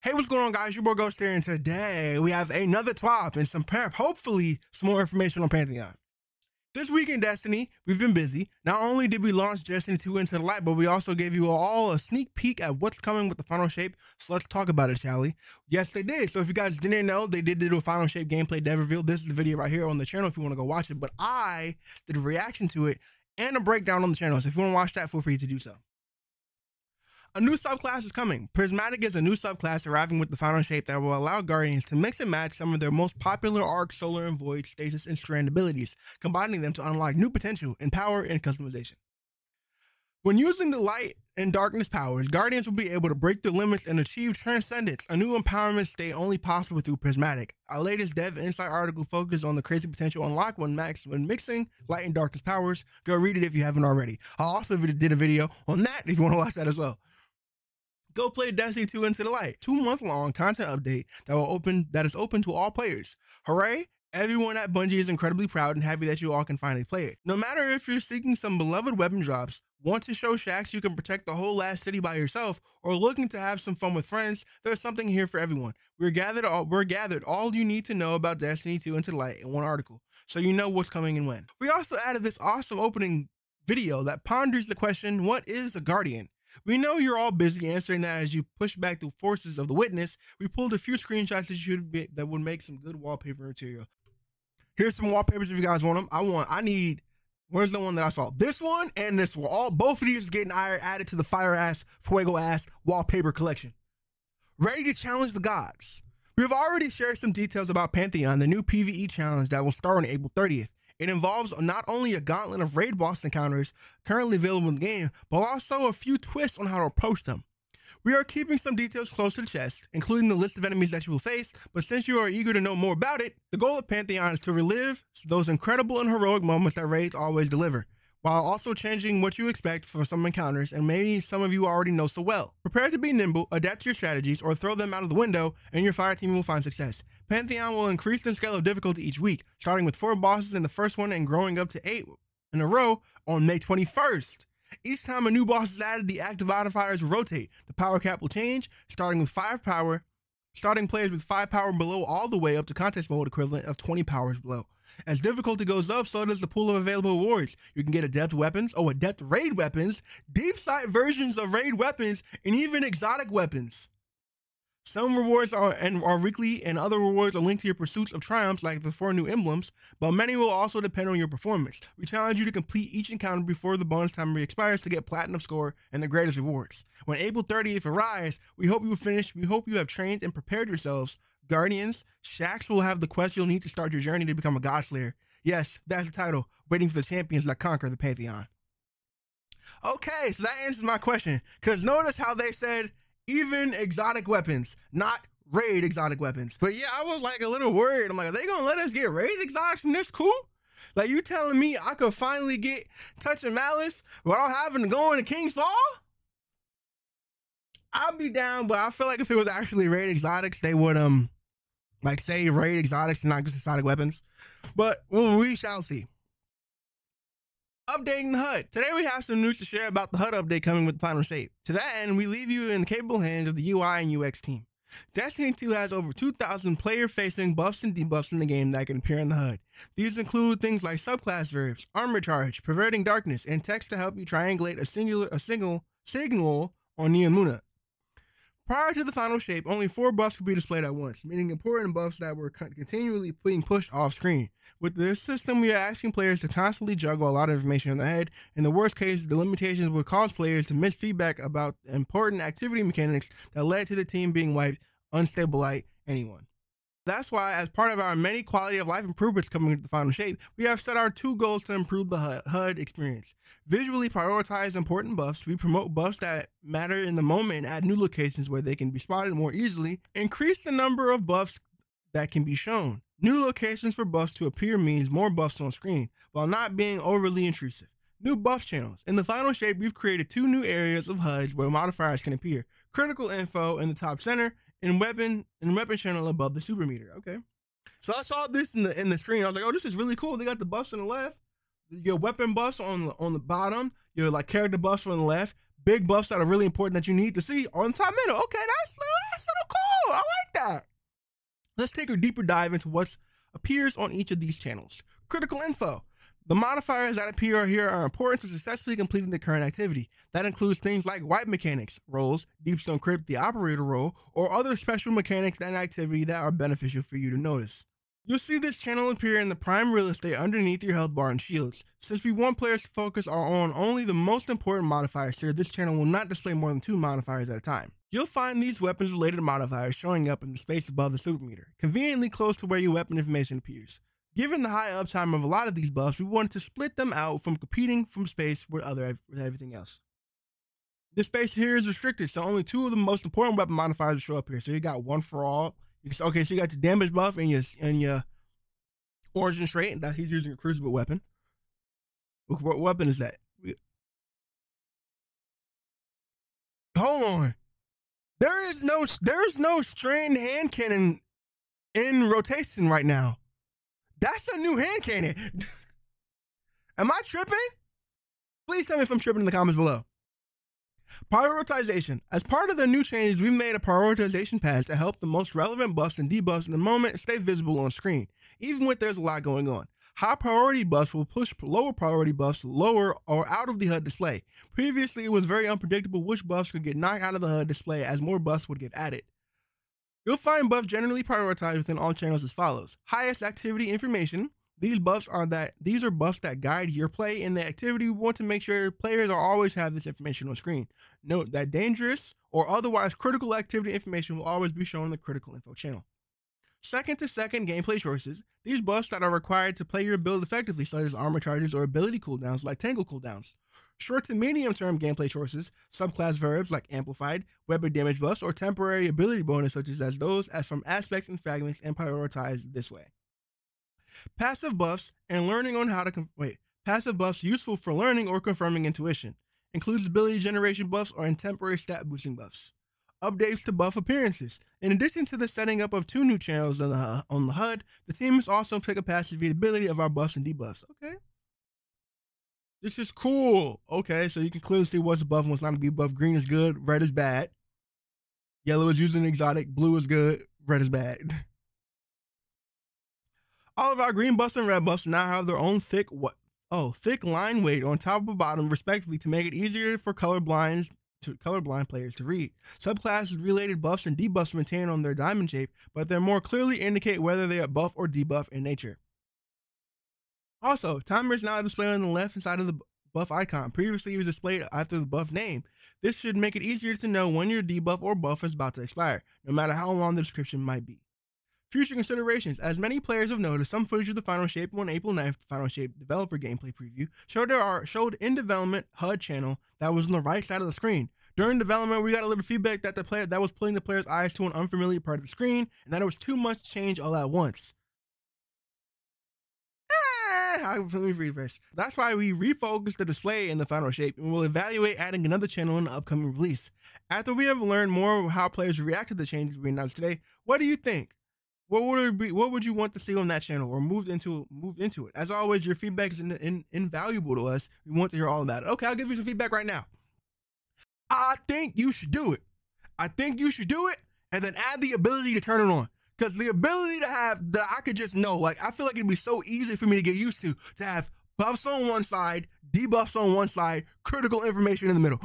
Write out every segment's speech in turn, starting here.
Hey, what's going on, guys? Your boy Ghost here, and today we have another TWAB and some hopefully some more information on Pantheon. This week in Destiny, we've been busy. Not only did we launch Destiny 2 into the light, but we also gave you all a sneak peek at what's coming with the final shape. So let's talk about it, shall we? Yes, they did. So if you guys didn't know, they did do a final shape gameplay dev reveal. This is the video right here on the channel if you want to go watch it. But I did a reaction to it and a breakdown on the channel. So if you want to watch that, feel free to do so. A new subclass is coming. Prismatic is a new subclass arriving with the final shape that will allow Guardians to mix and match some of their most popular Arc, Solar, and Void, Stasis, and Strand abilities, combining them to unlock new potential in power and customization. When using the light and darkness powers, Guardians will be able to break the limits and achieve transcendence, a new empowerment state only possible through Prismatic. Our latest Dev Insight article focuses on the crazy potential unlocked when mixing light and darkness powers. Go read it if you haven't already. I also did a video on that if you want to watch that as well. Go play Destiny 2 into the light. 2-month-long content update that is open to all players. Hooray! Everyone at Bungie is incredibly proud and happy that you all can finally play it. No matter if you're seeking some beloved weapon drops, want to show Shaxx you can protect the whole last city by yourself, or looking to have some fun with friends, there's something here for everyone. We're gathered all you need to know about Destiny 2 into the light in one article, so you know what's coming and when. We also added this awesome opening video that ponders the question, what is a Guardian? We know you're all busy answering that as you push back the forces of the witness. We pulled a few screenshots that would make some good wallpaper material. Here's some wallpapers if you guys want them. Where's the one that I saw? This one and this one. Both of these is getting added to the fuego ass wallpaper collection. Ready to challenge the gods. We have already shared some details about Pantheon, the new PvE challenge that will start on April 30th. It involves not only a gauntlet of raid boss encounters currently available in the game, but also a few twists on how to approach them. We are keeping some details close to the chest, including the list of enemies that you will face, but since you are eager to know more about it, the goal of Pantheon is to relive those incredible and heroic moments that raids always deliver, while also changing what you expect from some encounters and maybe some of you already know so well. Prepare to be nimble, adapt to your strategies, or throw them out of the window, and your fire team will find success. Pantheon will increase the scale of difficulty each week, starting with 4 bosses in the first one and growing up to 8 in a row on May 21st. Each time a new boss is added, the active modifiers will rotate. The power cap will change, starting players with 5 power below all the way up to contest mode equivalent of 20 powers below. As difficulty goes up, so does the pool of available awards. You can get adept raid weapons, deep sight versions of raid weapons, and even exotic weapons. Some rewards are weekly, and other rewards are linked to your pursuits of triumphs like the 4 new emblems, but many will also depend on your performance. We challenge you to complete each encounter before the bonus timer expires to get platinum score and the greatest rewards. When April 30th arrives, we hope you have trained and prepared yourselves. Guardians, Shaxx will have the quest you'll need to start your journey to become a Godslayer. Yes, that's the title, waiting for the champions that conquer the Pantheon. Okay, so that answers my question, because notice how they said even exotic weapons, not raid exotic weapons. But yeah, I was like a little worried. I'm like, are they gonna let us get raid exotics in this cool? Like, you telling me I could finally get Touch of Malice without having to go into King's Fall? I'd be down, but I feel like if it was actually raid exotics, they would like say raid exotics and not just exotic weapons. But we shall see. Updating the HUD. Today we have some news to share about the HUD update coming with the final shape. To that end, we leave you in the capable hands of the UI and UX team. Destiny 2 has over 2,000 player-facing buffs and debuffs in the game that can appear in the HUD. These include things like subclass verbs, armor charge, perverting darkness, and text to help you triangulate a signal on Neomuna. Prior to the final shape, only 4 buffs could be displayed at once, meaning important buffs that were continually being pushed off screen. With this system, we are asking players to constantly juggle a lot of information in their head. In the worst case, the limitations would cause players to miss feedback about important activity mechanics that led to the team being wiped, unstable light, anyone. That's why, as part of our many quality of life improvements coming into the final shape, we have set our 2 goals to improve the HUD experience. Visually prioritize important buffs. We promote buffs that matter in the moment and add new locations where they can be spotted more easily. Increase the number of buffs that can be shown. New locations for buffs to appear means more buffs on screen, while not being overly intrusive. New buff channels. In the final shape, we've created 2 new areas of HUDs where modifiers can appear. Critical info in the top center, and weapon channel above the super meter. Okay. So I saw this in the stream. I was like, oh, this is really cool. They got the buffs on the left, your weapon buffs on the bottom, your like character buffs on the left, big buffs that are really important that you need to see on the top middle. Okay, that's little Let's take a deeper dive into what appears on each of these channels. Critical info. The modifiers that appear here are important to successfully completing the current activity. That includes things like wipe mechanics, roles, Deepstone Crypt, the operator role, or other special mechanics and activity that are beneficial for you to notice. You'll see this channel appear in the prime real estate underneath your health bar and shields. Since we want players to focus on only the most important modifiers here, this channel will not display more than 2 modifiers at a time. You'll find these weapons related modifiers showing up in the space above the super meter, conveniently close to where your weapon information appears. Given the high uptime of a lot of these buffs, we wanted to split them out from competing from space with everything else. This space here is restricted, so only 2 of the most important weapon modifiers will show up here. So you got one for all. Okay, so you got your damage buff and your origin trait that he's using a crucible weapon. What weapon is that? Hold on. There is no strained hand cannon in rotation right now. That's a new hand cannon. Am I tripping? Please tell me if I'm tripping in the comments below. Prioritization. As part of the new changes, we made a prioritization path to help the most relevant buffs and debuffs in the moment stay visible on screen, even when there's a lot going on. High priority buffs will push lower priority buffs lower or out of the HUD display. Previously, it was very unpredictable which buffs could get knocked out of the HUD display as more buffs would get added. You'll find buffs generally prioritized within all channels as follows. Highest activity information. These are buffs that guide your play in the activity. We want to make sure players always have this information on screen. Note that dangerous or otherwise critical activity information will always be shown in the critical info channel. Second to second gameplay choices. These buffs that are required to play your build effectively, such as armor charges or ability cooldowns like tangle cooldowns. Short to medium term gameplay choices, subclass verbs like amplified, weapon damage buffs, or temporary ability bonus such as those as from aspects and fragments and prioritized this way. Passive buffs and learning on how to passive buffs useful for learning or confirming intuition. Includes ability generation buffs or temporary stat boosting buffs. Updates to buff appearances. In addition to the setting up of 2 new channels on the HUD, the team has also picked a passive readability of our buffs and debuffs. Okay. This is cool. Okay, so you can clearly see what's a buff and what's not a buff. Green is good, red is bad. Yellow is using exotic, blue is good, red is bad. All of our green buffs and red buffs now have their own thick line weight on top and bottom respectively to make it easier for colorblind players to read. Subclass related buffs and debuffs maintain on their diamond shape, but they more clearly indicate whether they are buff or debuff in nature. Also, timer is now displayed on the left side of the buff icon. Previously, it was displayed after the buff name. This should make it easier to know when your debuff or buff is about to expire, no matter how long the description might be. Future considerations. As many players have noticed, some footage of the Final Shape on April 9th, the Final Shape developer gameplay preview, showed in development HUD channel that was on the right side of the screen. During development, we got a little feedback that the player that was pulling the player's eyes to an unfamiliar part of the screen, and that it was too much change all at once. Let me refresh. That's why we refocused the display in the Final Shape, and we'll evaluate adding another channel in the upcoming release. After we have learned more of how players react to the changes we announced today, what do you think? What would you want to see on that channel or move into it? As always, your feedback is invaluable to us. We want to hear all about it. Okay, I'll give you some feedback right now. I think you should do it. I think you should do it and then add the ability to turn it on. Because the ability to have that I could just know, like I feel like it'd be so easy for me to get used to have buffs on one side, debuffs on one side, critical information in the middle.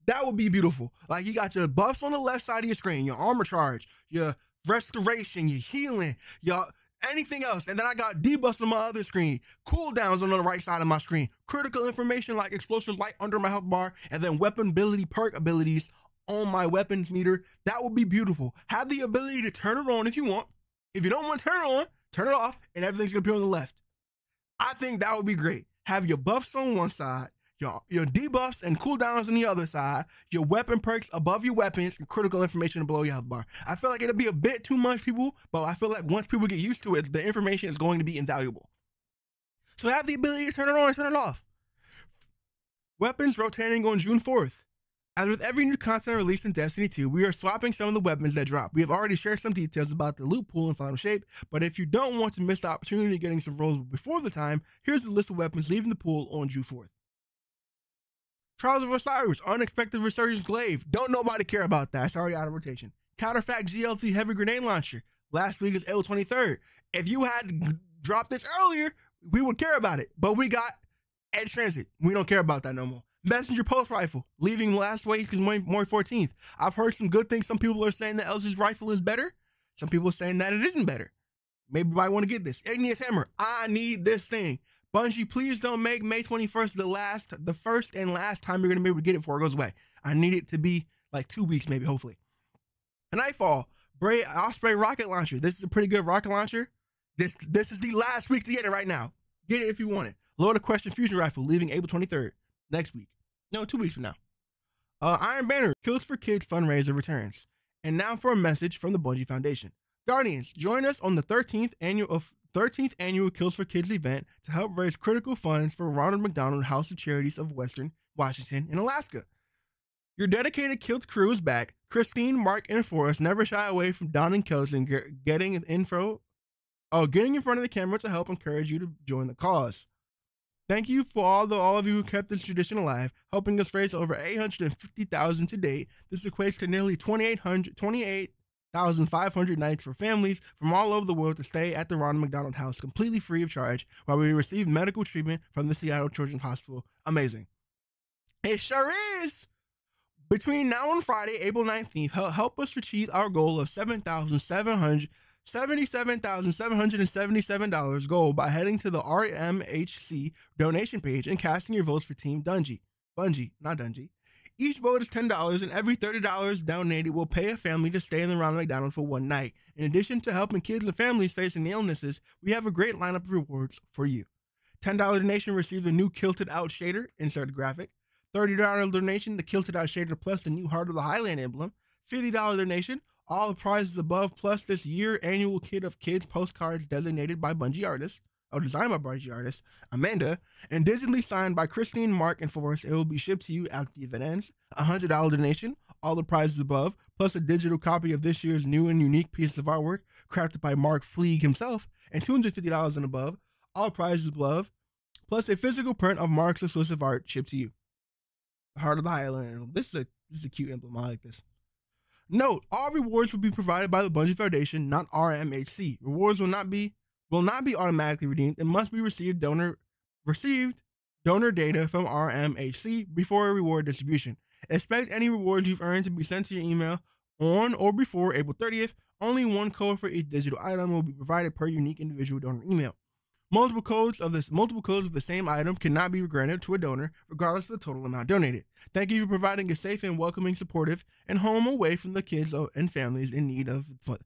That would be beautiful. Like you got your buffs on the left side of your screen, your armor charge, your restoration, your healing, your anything else. And then I got debuffs on my other screen, cooldowns on the right side of my screen, critical information like explosive light under my health bar, and then weapon ability perk abilities on my weapons meter. That would be beautiful. Have the ability to turn it on if you want. If you don't want to turn it on, turn it off, and everything's gonna appear on the left. I think that would be great. Have your buffs on one side, your debuffs and cooldowns on the other side, your weapon perks above your weapons, and critical information below your health bar. I feel like it'll be a bit too much, people, but I feel like once people get used to it, the information is going to be invaluable. So have the ability to turn it on and turn it off. Weapons rotating on June 4th. As with every new content released in Destiny 2, we are swapping some of the weapons that drop. We have already shared some details about the loot pool in Final Shape, but if you don't want to miss the opportunity of getting some rolls before the time, here's the list of weapons leaving the pool on June 4th. Trials of Osiris, Unexpected Resurgence Glaive. Don't nobody care about that. It's already out of rotation. Counterfact GL3 Heavy Grenade Launcher. Last week is April 23rd. If you had dropped this earlier, we would care about it. But we got Edge Transit. We don't care about that no more. Messenger Post Rifle, leaving last week is May 14th. I've heard some good things. Some people are saying that Elsie's rifle is better. Some people are saying that it isn't better. Maybe I want to get this. Igneous Hammer, I need this thing. Bungie, please don't make May 21st the first and last time you're going to be able to get it before it goes away. I need it to be like 2 weeks, maybe, hopefully. Nightfall, Osprey rocket launcher. This is a pretty good rocket launcher. This is the last week to get it right now. Get it if you want it. Lord of Question fusion rifle, leaving April 23rd. Next week. No, 2 weeks from now. Iron Banner, Kilts For Kids fundraiser returns. And now for a message from the Bungie Foundation. Guardians, join us on the 13th annual Kilts For Kids event to help raise critical funds for Ronald McDonald House of Charities of Western Washington and Alaska. Your dedicated Kilts crew is back. Christine, Mark, and Forrest never shy away from donning kilts and getting in front of the camera to help encourage you to join the cause. Thank you for all of you who kept this tradition alive, helping us raise over $850,000 to date. This equates to nearly 28,500 nights for families from all over the world to stay at the Ronald McDonald House completely free of charge while we receive medical treatment from the Seattle Children's Hospital. Amazing. It sure is. Between now and Friday, April 19th, help us achieve our goal of $77,777 goal by heading to the RMHC donation page and casting your votes for Team Bungie, not Dungy. Each vote is $10, and every $30 donated will pay a family to stay in the Ronald McDonald for one night. In addition to helping kids and families facing illnesses, we have a great lineup of rewards for you. $10 donation receives a new Kilted Out shader, insert graphic. $30 donation, the Kilted Out shader plus the new Heart of the Highland emblem. $50 donation, all the prizes above, plus this year annual kit of kids postcards designated by Bungie artists, designed by Bungie artist Amanda, and digitally signed by Christine, Mark, and Forrest. It will be shipped to you after the event ends. $100 donation, all the prizes above, plus a digital copy of this year's new and unique piece of artwork crafted by Mark Fleeg himself, and $250 and above, all prizes above, plus a physical print of Mark's exclusive art shipped to you. The Heart of the Highland. This is a cute emblem. I like this. Note: all rewards will be provided by the Bungie Foundation, not RMHC. Rewards will not be automatically redeemed and must be received donor data from RMHC before a reward distribution. Expect any rewards you've earned to be sent to your email on or before April 30th. Only one code for each digital item will be provided per unique individual donor email. Multiple codes of the same item cannot be granted to a donor, regardless of the total amount donated. Thank you for providing a safe and welcoming, supportive, and home away from the kids and families in need of fun.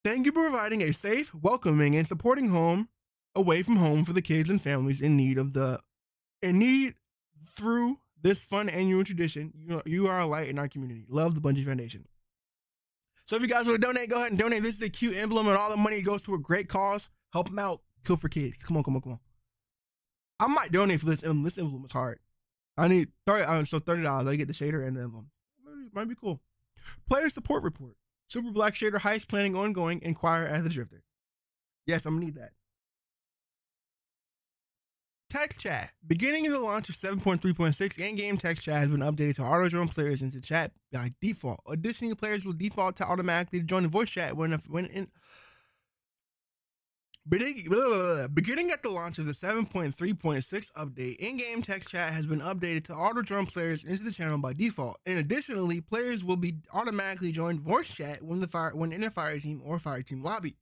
Thank you for providing a safe, welcoming, and supporting home away from home for the kids and families in need through this fun annual tradition. You are a light in our community. Love the Bungie Foundation. So if you guys want to donate, go ahead and donate. This is a cute emblem, and all the money goes to a great cause. Help them out. Kilts For Kids. Come on. I might donate for this emblem. This emblem is hard. I need $30. I get the shader and the emblem. Might be cool. Player support report. Super Black Shader heist planning ongoing. Inquire at the Drifter. Yes, I'm gonna need that. Text chat. Beginning of the launch of 7.3.6, in-game text chat has been updated to auto-join players into chat by default. Additionally, players will default to automatically join the voice chat Beginning at the launch of the 7.3.6 update, in-game text chat has been updated to auto-join players into the channel by default. And additionally, players will be automatically joined when in a fire team or fire team lobby.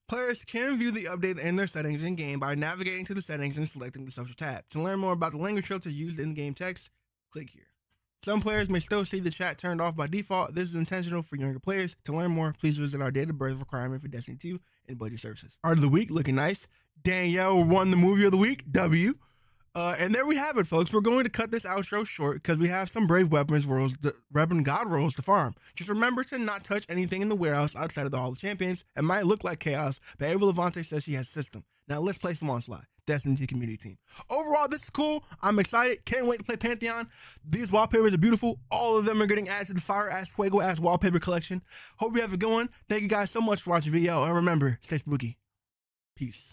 Players can view the update and their settings in-game by navigating to the settings and selecting the social tab. To learn more about the language filter used in game text, click here. Some players may still see the chat turned off by default. This is intentional for younger players. To learn more, please visit our date of birth requirement for Destiny 2 and Budget Services. Art of the Week, looking nice. Danielle won the Movie of the Week, W. And there we have it, folks. We're going to cut this outro short because we have some Brave Weapons God rolls to farm. Just remember to not touch anything in the warehouse outside of the Hall of Champions. It might look like chaos, but Ava Levante says she has system. Now let's play some Onslaught. Destiny 2 community team. Overall, this is cool. I'm excited. Can't wait to play Pantheon. These wallpapers are beautiful. All of them are getting added to the Fire Ass Fuego Ass wallpaper collection. Hope you have a good one. Thank you guys so much for watching the video. And remember, stay spooky. Peace.